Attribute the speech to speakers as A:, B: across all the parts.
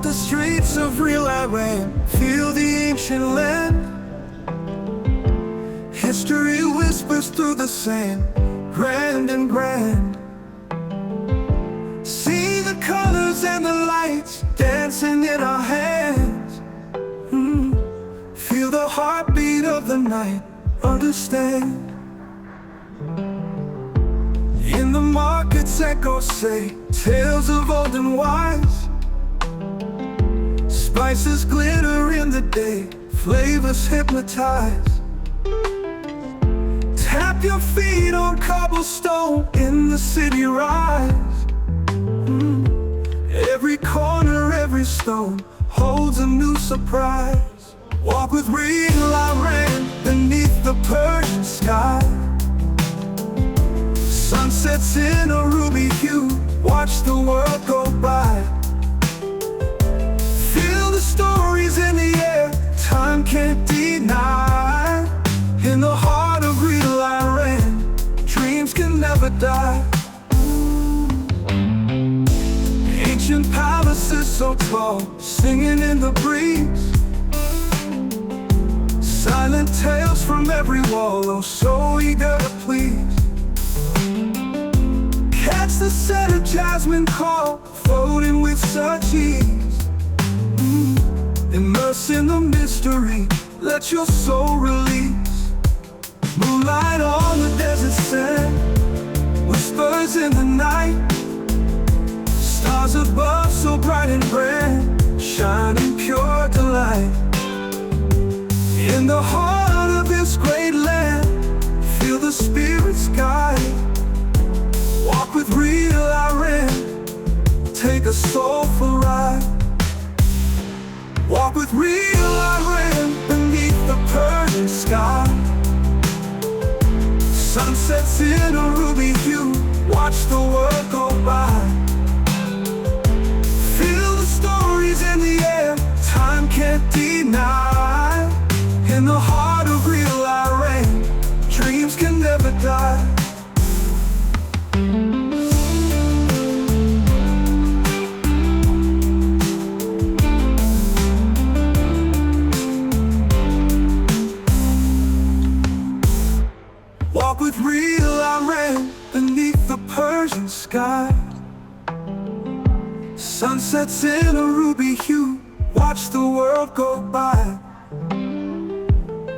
A: Walk the streets of real Iran, feel the ancient land. History whispers through the sand, grand and grand. See the colors and the lights dancing in our hands. Feel the heartbeat of the night, understand. In the markets echoes say tales of old and wise. Spices glitter in the day, flavors hypnotize. Tap your feet on cobblestone in the city rise. Every corner, every stone holds a new surprise. Walk with real Iran beneath the Persian sky. Sunsets in a ruby hue, watch the world go by. Feel the stories in the air, time can't deny. In the heart of real Iran, dreams can never die. Ancient palaces so tall, singing in the breeze. Silent tales from every wall, oh so eager to please. Catch the scent of jasmine call, floating with such ease. Immerse in the mystery, let your soul release. Moonlight on the desert sand, whispers in the night. Stars above so bright and grand, shine in pure delight. In the heart of this great land, feel the spirit's guide. Walk with real Iran, take a soulful ride. Walk with real Iran beneath the Persian sky. Sunsets in a ruby hue, watch the world go by. Feel the stories in the air, time can't deny. In the heart of real Iran, dreams can never die. Walk with real Iran beneath the Persian sky. Sunsets in a ruby hue, watch the world go by.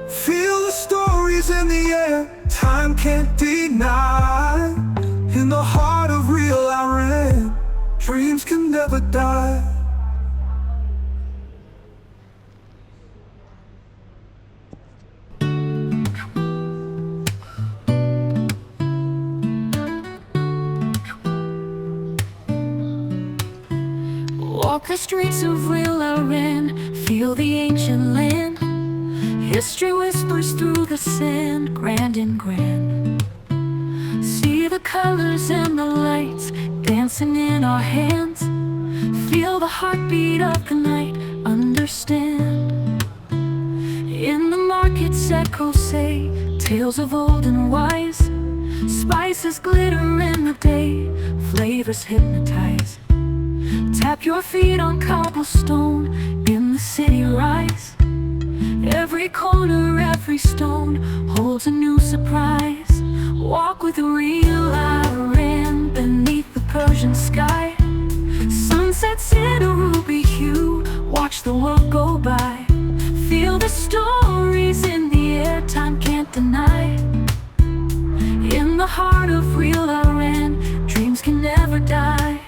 A: Feel the stories in the air, time can't deny. In the heart of real Iran, dreams can never die.
B: Walk the streets of real Iran, feel the ancient land. History whispers through the sand, grand and grand. See the colors and the lights dancing in our hands. Feel the heartbeat of the night, understand. In the markets echoes say tales of old and wise. Spices glitter in the day, flavors hypnotize. Tap your feet on cobblestone in the city rise. Every corner, every stone holds a new surprise. Walk with real Iran beneath the Persian sky. Sunsets in a ruby hue, watch the world go by. Feel the stories in the air, time can't deny. In the heart of real Iran, dreams can never die.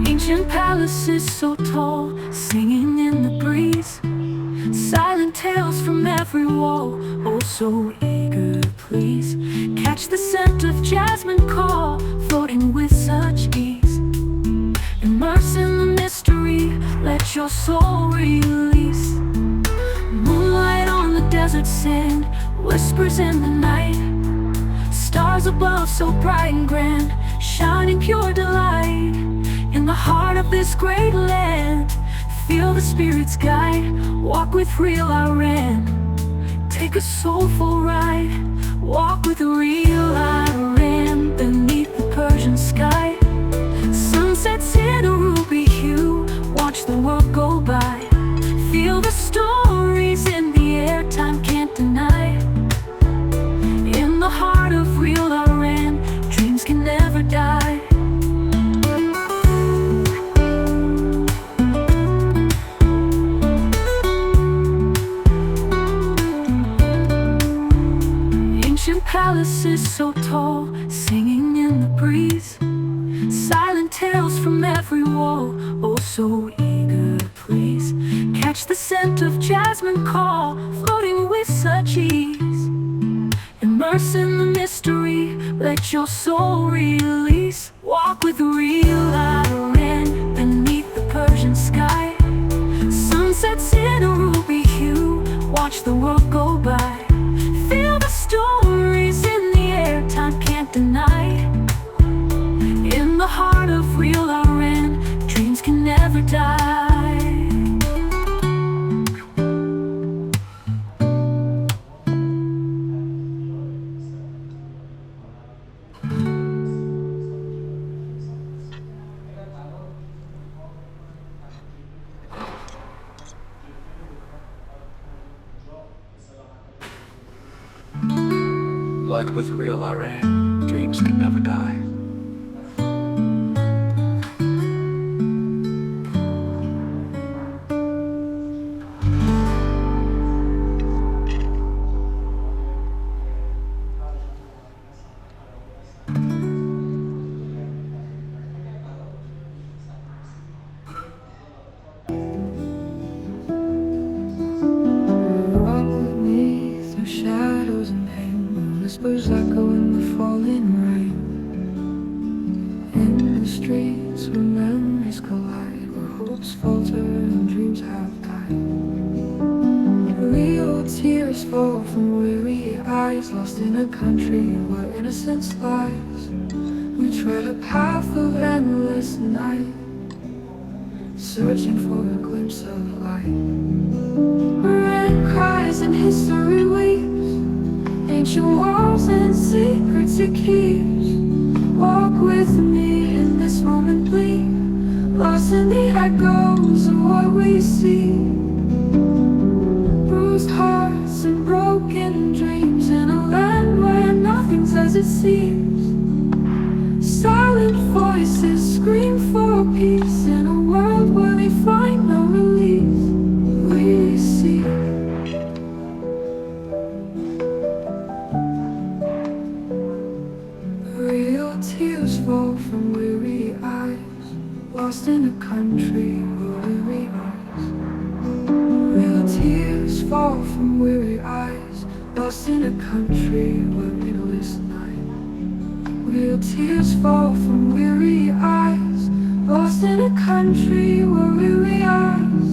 B: Ancient palaces so tall, singing in the breeze. Silent tales from every wall, oh so eager to please. Catch the scent of jasmine call, floating with such ease. Immerse in the mystery, let your soul release. Moonlight on the desert sand, whispers in the night. Stars above so bright and grand, shining pure delight. In the heart of this great land, feel the spirit's guide. Walk with real Iran, take a soulful ride. Walk with real Iran beneath the Persian sky. Sunsets in a ruby hue, watch the world so tall, singing in the breeze. Silent tales from every wall, oh so eager to please. Catch the scent of jasmine call, floating with such ease. Immerse in the mystery, let your soul release. Walk with real Iran beneath the Persian sky. Sunsets in a ruby hue, watch the world go by. Feel the stories in the air, time can't deny. In the heart of real Iran, dreams can never die.
A: Like with real Iran, dreams can never die.
C: Whispers echo in the falling rain. In the streets where memories collide, where hopes falter and dreams have died. Real tears fall from weary eyes, lost in a country where innocence lies. We tread a path of endless night, searching for a glimpse of light. Red cries and history weeps, ancient walls and secrets it keeps. Walk with me in this moment, bleed, lost in the echoes of what we see. Bruised hearts and broken dreams, in a land where nothing's as it seems. Silent voices scream for peace, in a world where they find no release. We see tears fall from weary eyes, lost in a country where weary eyes. Real tears fall from weary eyes, lost in a country where endless night. Real tears fall from weary eyes, lost in a country where weary eyes.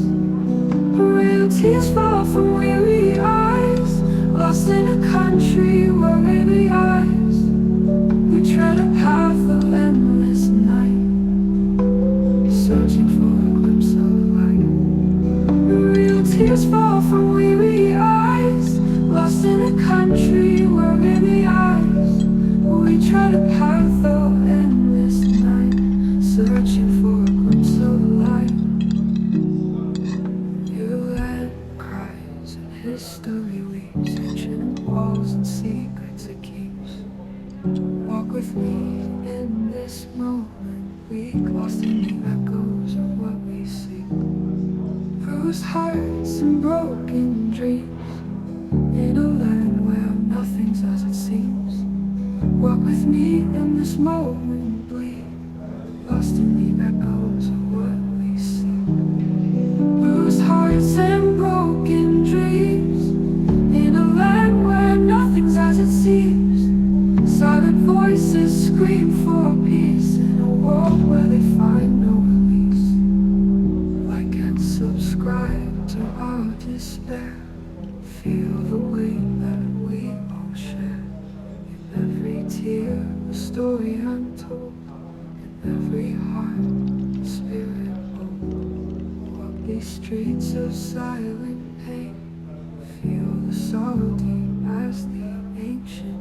C: Real tears fall from weary eyes, lost in a country where weary eyes. We tread a path of endless night, searching for a glimpse of light. Real tears fall from weary eyes, lost in a country where weary eyes. We tread a path of endless night, searching for a glimpse of light. Your land cries and history weeps, ancient walls and secrets it keeps. Walk with me in this moment, weak, lost in the echoes of what we seek. Bruised hearts and broken dreams, in a land where nothing's as it seems. Walk with me in this moment, bleed, lost in the echoes of what we seek. Bruised hearts and broken dreams, in a land where nothing's as it seems. Silent voices scream for peace, in a world where they find no release. Like and subscribe to our despair, feel the weight that we all share. In every tear, a story untold, in every heart, a spirit bold. Walk these streets of silent pain, feel the sorrow deep as the ancient